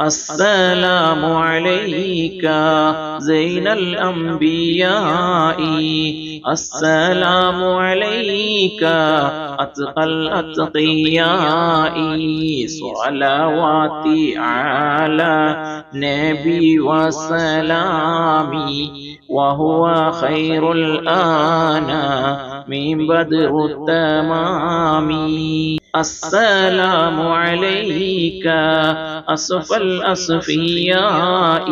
السلام عليك زين الأنبياء، السلام عليك أتقى الأتقياء، صلواتي على نبي وسلامي وهو خير الأنام من بدر التمام. السلام عليك أصفى الأصفياء،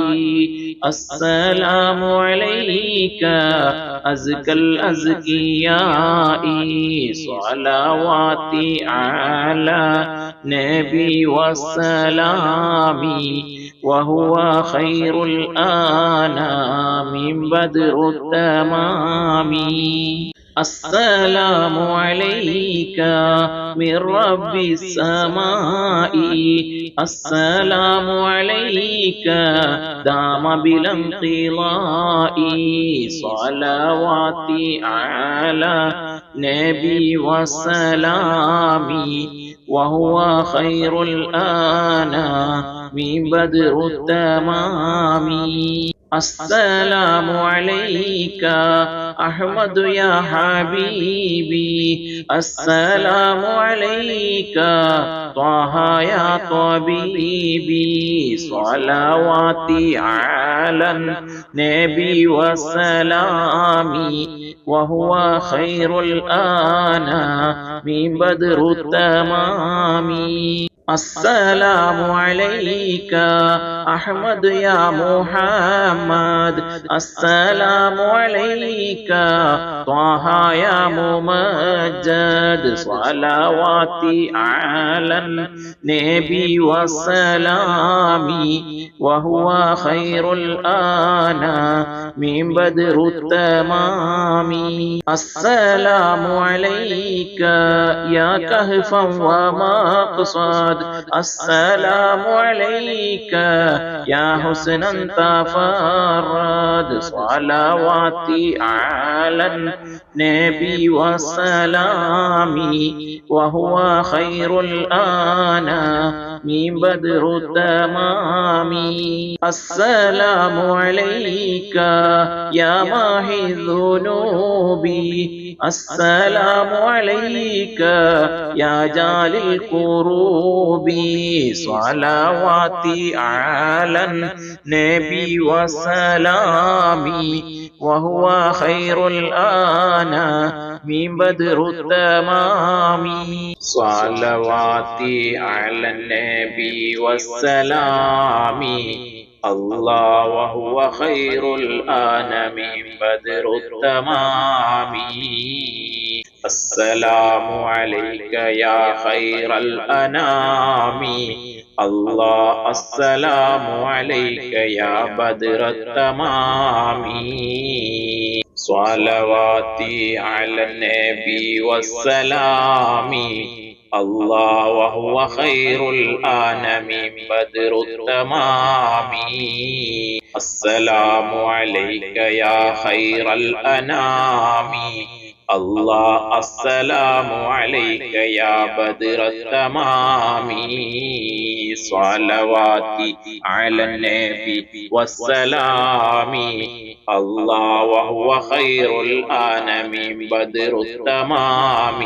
السلام عليك أزكى الأزكياء، صلواتي على نبي وسلامي وهو خير الأنام من بدر التمام. السلام عليك من رب السماء، السلام عليك دام بلا انقضاء، صلواتي على نبي وسلامي وهو خير الأنام من بدر التمام. السلام عليك أحمد يا حبيبي، السلام عليك طه يا طبيبي، صلواتي على النبي وسلامي وهو خير الأنام من بدر التمام. السلام عليك أحمد يا محمد، السلام عليك طه يا ممجد، صلواتي على النبي وسلامي وهو خير الأنام من بدر التمام. السلام عليك يا كهفا ومقصد، السلام عليك يا حسنا تفرد، صلواتي على النبي وسلامي وهو خير الأنام من بدر التمام. السلام عليك يا ماحي الذنوب، السلام عليك يا جال الكروب، صلواتي على النبي وسلامي وهو خير الأنام من بدر التمام. صلواتي على النبي والسلام الله وهو خير الأنام من بدر التمام. السلام عليك يا خير الأنام الله، السلام عليك يا بدر التمام. صلواتي على النبي والسلام الله وهو خير الأنام من بدر التمام. السلام عليك يا خير الأنام الله، السلام عليك يا بدر التمام. صلواتي على النبي والسلام الله وهو خير الأنام من بدر التمام.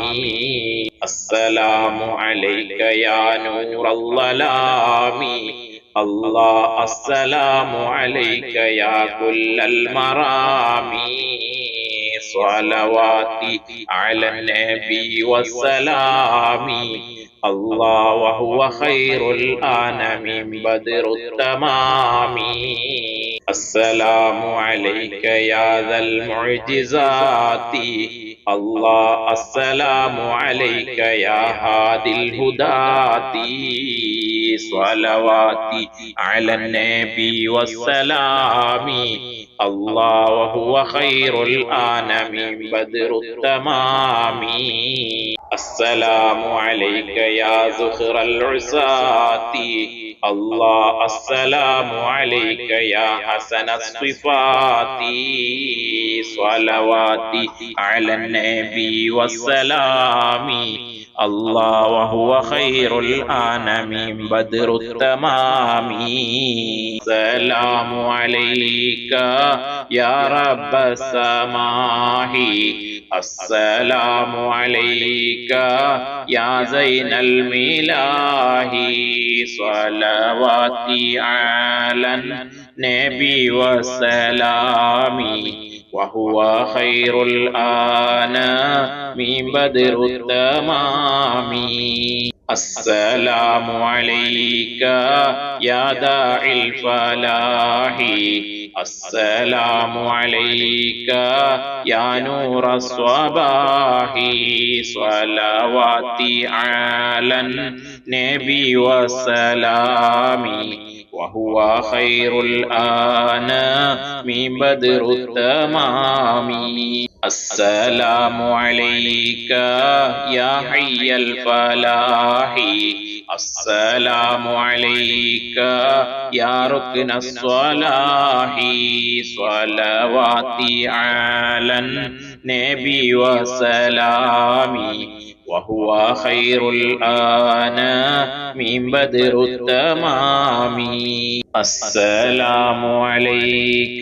السلام عليك يا نور الظلام الله، السلام عليك يا كل المرام. صلواتي على النبي والسلام الله وهو خير الأنام من بدر التمام. السلام عليك يا ذا المعجزات الله، السلام عليك يا هادي الهداة. صلواتي على النبي والسلام الله وهو خير الأنام من بدر التمام. السلام عليك يا زخر العصاة الله، السلام عليك يا حسن الصفات. صلواتي على النبي والسلام الله وهو خير الأنام بدر التمام السلام عليك يا رب السماء السلام عليك يا زين الملاح صلواتي على النبي والسلام وهو خير الأنام بدر التمام السلام عليك يا داعي الفلاح السلام عليك يا نور الصباح صلواتي على النبي والسلام وهو خير الأنام بدر التمام السلام عليك يا حي الفلاح السلام عليك يا ركن الصلاح صلواتي على النبي وسلامي وهو خير الأنام بدر التمام السلام عليك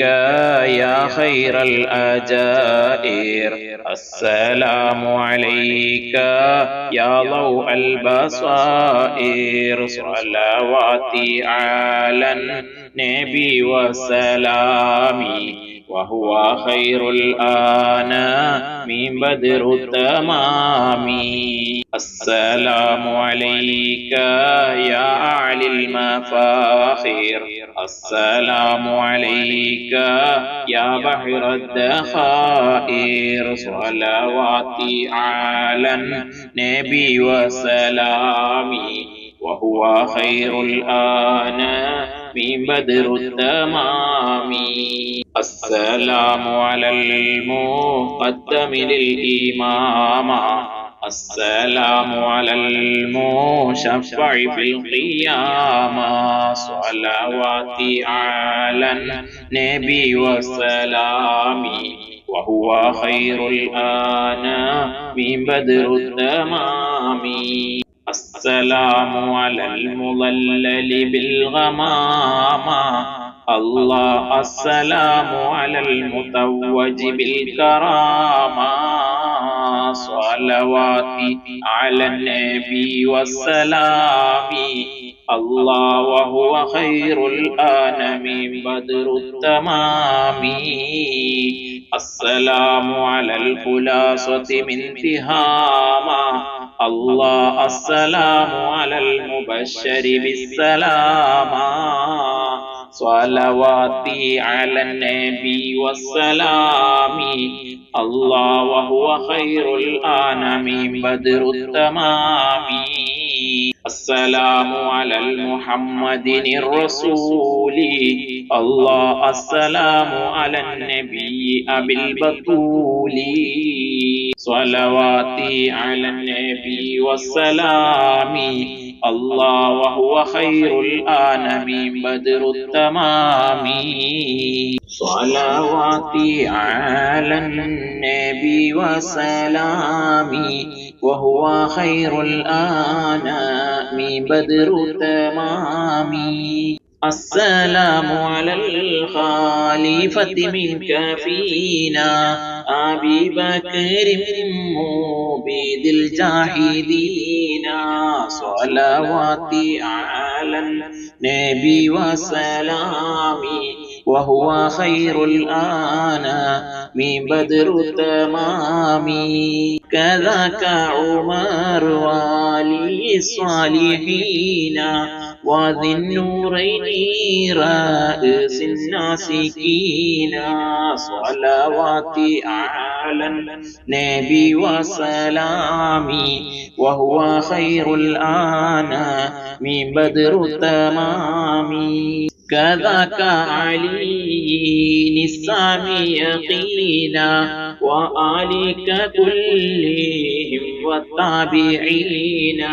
يا خير الأجائر السلام عليك يا ضوء البصائر صلواتي على النبي وسلامي وهو خير الأنام بدر التمام السلام عليك يا أعلى المفاخر السلام عليك يا بحر الذخائر صلواتي على النبي وسلامي وهو خير الأنام بدر التمام السلام على المقدم للإمام السلام على المشفع في القيامة صلواتي على النبي وسلامي وهو خير الأنام بدر التمام السلام على المضلل بالغمامة الله السلام على المتوج بالكرامة صلواتي على النبي والسلام الله وهو خير الأنام بدر التمام السلام على الخلاصة من تهامة الله السلام على المبشر بالسلامة صلواتي على النبي والسلام الله وهو خير الأنام بدر التمام السلام على المحمد الرسول الله السلام على النبي أبي البطول صلواتي على النبي والسلام الله وهو خير الأنام بدر التمام صلواتي على النبي وسلامي وهو خير الأنام بدر التمام السلام على الخليفة منك فينا أبي بكر مبيد الجاهدين صلواتي على النبي وسلامي وهو خير الأنام بدر التمام كذاك عمر ولي الصالحين وذي النورين رأس الناسكين صلواتي على النبي وسلامي وهو خير الأنام بدر التمام كذاك علي السامي يقينا وآلك كلهم والتابعين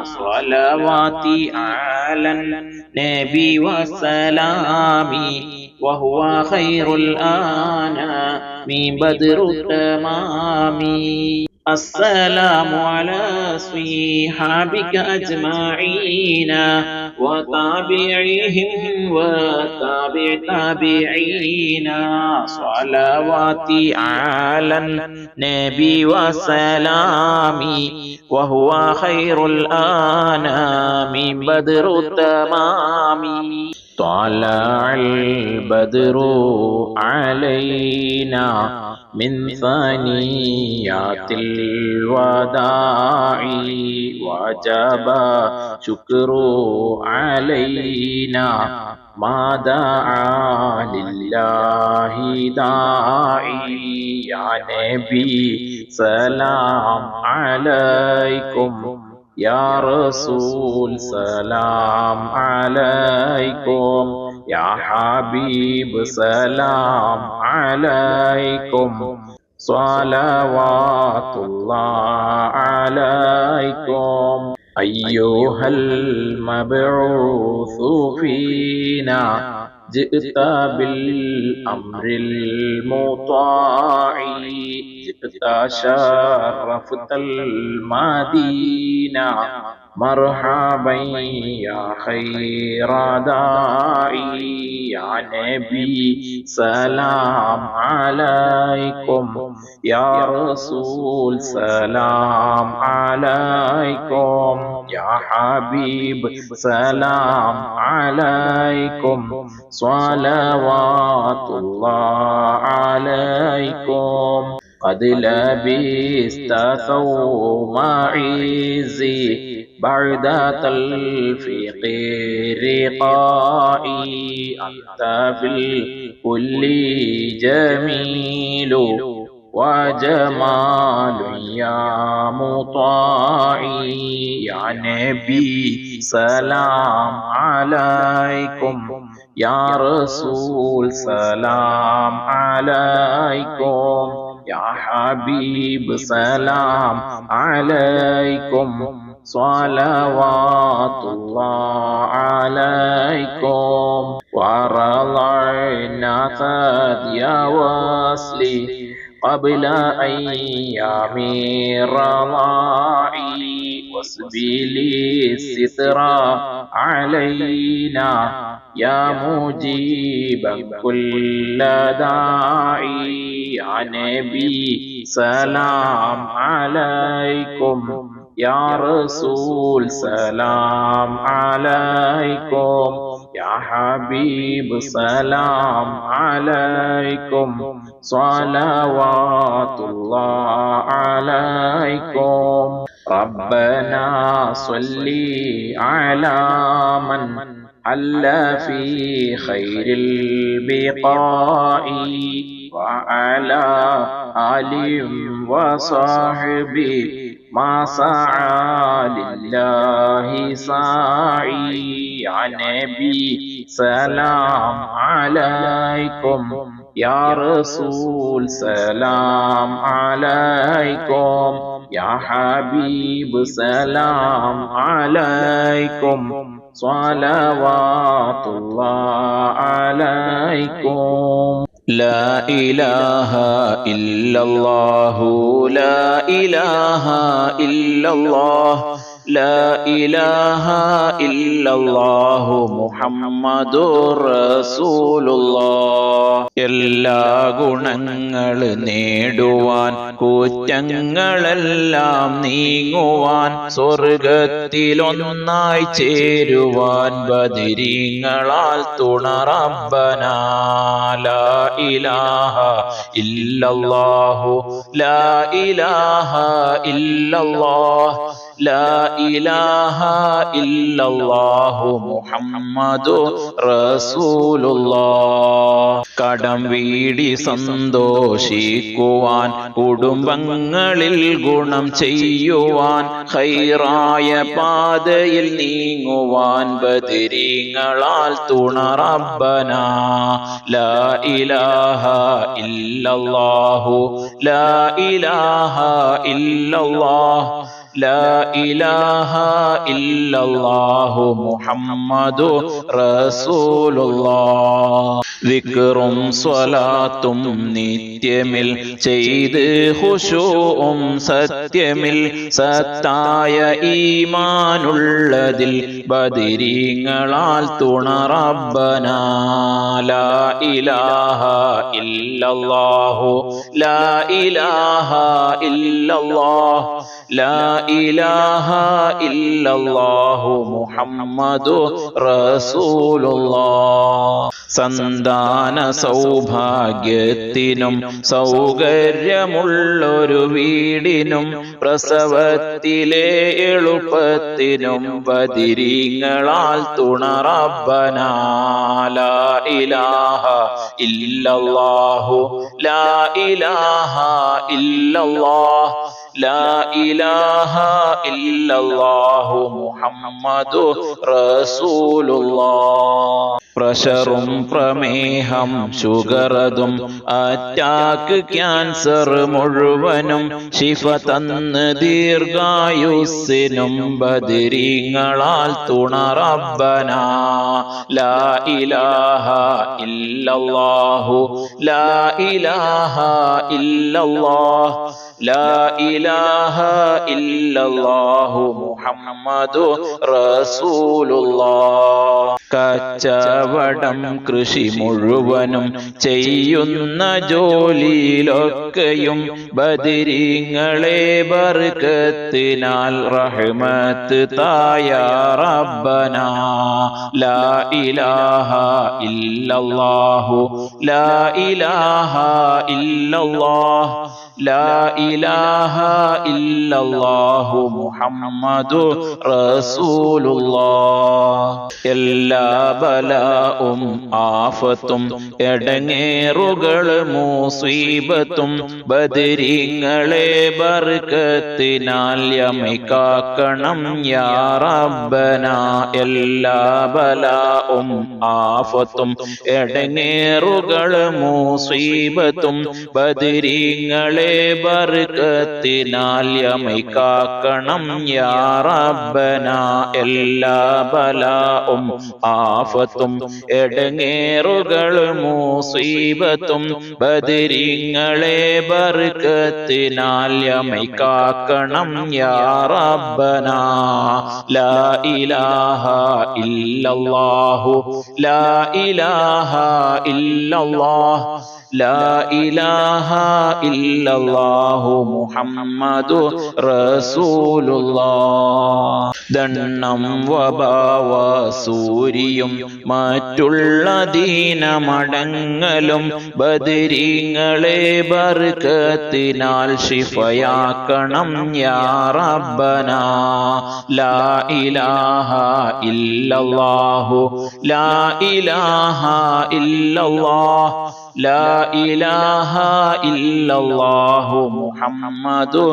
صلواتي على النبي وسلامي وهو خير الأنام بدر التمام السلام على صحابك أجمعين وتابعيهم وتابع تابعين صلواتي على النبي وسلامي وهو خير الأنام بدر التمام طلع البدر علينا من ثنيات الوداع وجب شكر علينا ما دعا لله داعي يا نبي سلام عليكم يا رسول سلام عليكم يا حبيب سلام عليكم صلوات الله عليكم أيها المبعوث فينا جئت بالأمر المطاع جئت شرفت المدينة مرحبا يا خير داعي يا نبي سلام عليكم يا رسول سلام عليكم يا حبيب سلام عليكم صلوات الله عليكم قد لبست ثوب عزي بعد تلفيق رقائي أنت في الكل جميل وجمال يا مطاعي يا نبي سلام عليكم يا رسول سلام عليكم يا حبيب سلام عليكم صلوات الله عليكم ورضعنا ثدي وصلي قبل أيام رضاعي واسبلي الستر علينا يا مجيبا كل داعي يا نبي سلام عليكم يا رسول سلام عليكم يا حبيب سلام عليكم صلوات الله عليكم ربنا صل على من حل في خير البقاء وعلى آل وصحبه ما سعى لله ساعي يا نبي سلام عليكم يا رسول سلام عليكم يا حبيب سلام عليكم صلوات الله عليكم لا إله إلا الله لا إله إلا الله لا إله إلا الله محمد رسول الله എല്ലാ ഗുണങ്ങൾ നേടുവാൻ കുറ്റങ്ങളെല്ലാം നീങ്ങുവാൻ സ്വർഗത്തിലൊന്നായി ചേരുവാൻ ബദരീങ്ങളാൽ തുണ റബ്ബനാ ലാ ഇലാഹ ഇല്ലല്ലാഹു ലാ ഇലാഹ ഇല്ലല്ലാഹ് ലാ ഇലാഹ ഇല്ലല്ലാഹു മുഹമ്മദു റസൂലുള്ളാഹ് കടം വീടി സന്തോഷിക്കുവാൻ കുടുംബങ്ങളിൽ ഗുണം ചെയ്യുവാൻ ഖൈറായ പാതയിൽ നീങ്ങുവാൻ ബദരീങ്ങളാൽ തുണ റബ്ബനാ ലാ ഇലാഹ ഇല്ലല്ലാഹു ലാ ഇലാഹ ഇല്ലല്ലാഹ് لا إله إلا الله محمد رسول الله വിക്റും സ്വലാത്തും നിത്യമിൽ ചെയ്ത് ഖുശൂഉം സത്യമിൽ സത്തായ ഈമാനുള്ളതിൽ ബദരീങ്ങളാൽ തുണ റബ്ബനാ ലാ ഇലാഹ ഇല്ലല്ലാഹു ലാ ഇലാഹ ഇല്ലല്ലാഹ് ലാ ഇലാഹ ഇല്ലല്ലാഹു മുഹമ്മദു റസൂലുള്ളാഹ് സന്താന സൗഭാഗ്യത്തിനും സൗകര്യമുള്ളൊരു വീടിനും പ്രസവത്തിലെ എളുപ്പത്തിനും ബദരീങ്ങളാൽ തുണ റബ്ബനാ ലാ ഇലാഹ ഇല്ലല്ലാഹു ലാ ഇലാഹ ഇല്ലല്ലാഹ് ലാ ഇലാഹ ഇല്ലല്ലാഹു മുഹമ്മദു റസൂലുള്ളാഹ് പ്രഷറും പ്രമേഹം ഷുഗറതും അറ്റാക്ക് ക്യാൻസർ മുഴുവനും ശിഫ തന്ന് ദീർഘായുസ്സിനും ബദരീങ്ങളാൽ തുണ റബ്ബനാ ലാ ഇലാഹ ഇല്ലല്ലാഹു ലാ ഇലാഹ ഇല്ലല്ലാഹ് ലാ ഇലാഹ ഇല്ലല്ലാഹു മുഹമ്മദു റസൂലുള്ളാഹ് കച്ചവടം കൃഷി മുഴുവനും ചെയ്യുന്ന ജോലിയിലൊക്കെയും ബദരീങ്ങളെ ബർക്കത്തിനാൽ റഹ്മത്ത് തായ റബ്ബനാ ലാ ഇലാഹ ഇല്ലല്ലാഹു ലാ ഇലാഹ ഇല്ലല്ലാഹ് ലാ ഇലാഹ ഇല്ലല്ലാഹു മുഹമ്മദു റസൂലുള്ളാഹ് എല്ലാ ബലാഉം ആഫത്തും എടങ്ങേറുകൾ മുസീബത്തും ബദരീങ്ങളെ ബർക്കത്തിനാൽ യമിക്കാക്കണം യാ റബ്ബനാ എല്ലാ ബലാഉം ആഫത്തും എടങ്ങേറുകൾ മുസീബത്തും ബദരീങ്ങളെ ബർക്കത്തിനാൽ യമിക്കാക്കണം യാ റബ്ബനാ എല്ലാ ബലാഉം ആഫത്തും എടങ്ങേറുകൾ മുസീബത്തും ബദരീങ്ങളെ ബർക്കത്തിനാൽ യമിക്കാക്കണം യാ റബ്ബനാ ലാ ഇലാഹ ഇല്ലല്ലാഹു ലാ ഇലാഹ ഇല്ലല്ലാഹ് ലാ ഇലാഹ ഇല്ലല്ലാഹു മുഹമ്മദു റസൂലുള്ളാഹ് ദണ്ണം വബാവ സൂരിയും മറ്റുള്ള ദീനമടങ്ങലും ബദരീങ്ങളെ ബർക്കത്തിനാൽ ശിഫയാക്കണം യാ റബ്ബനാ ലാ ഇലാഹ ഇല്ലല്ലാഹു ലാ ഇലാഹ ഇല്ലല്ലാഹ് ലാ ഇലാഹ ഇല്ലല്ലാഹു മുഹമ്മദു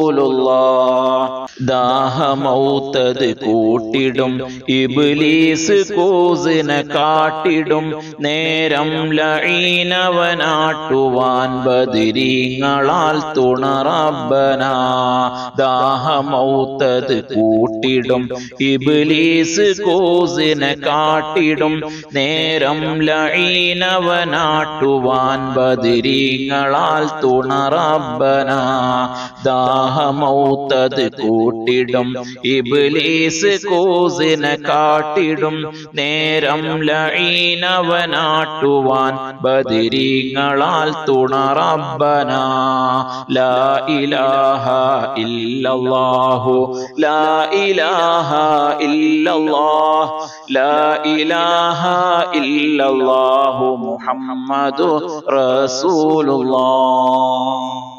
റസൂലുള്ളാഹ് ദാഹമൗത്തത് കൂട്ടിടും ഇബ്ലീസ് കൂസിനെ കാട്ടിടും നേരം ലഈനവനാട്ടുവാൻ ബദരീങ്ങളാൽ തുണ റബ്ബനാ ദാഹമൗത്തത് കൂട്ടിടും ഇബ്ലീസ് കൂസിനെ കാട്ടിടും നേരം ലഈനവനാട്ടുവാൻ ബദരീങ്ങളാൽ തുണ റബ്ബനാ ദാഹമൗത്തത് കൂട്ടിടും ഇബ്ലീസ് കൂസിനെ കാട്ടിടും നേരം ലഈനവനാട്ടുവാൻ ബദരീങ്ങളാൽ തുണ റബ്ബനാ ലാ ഇലാഹ ഇല്ലല്ലാഹു ലാ ഇലാഹ ഇല്ലല്ലാഹ് ലാ ഇലാഹ ഇല്ലല്ലാഹു മുഹമ്മദു റസൂലുള്ളാഹ്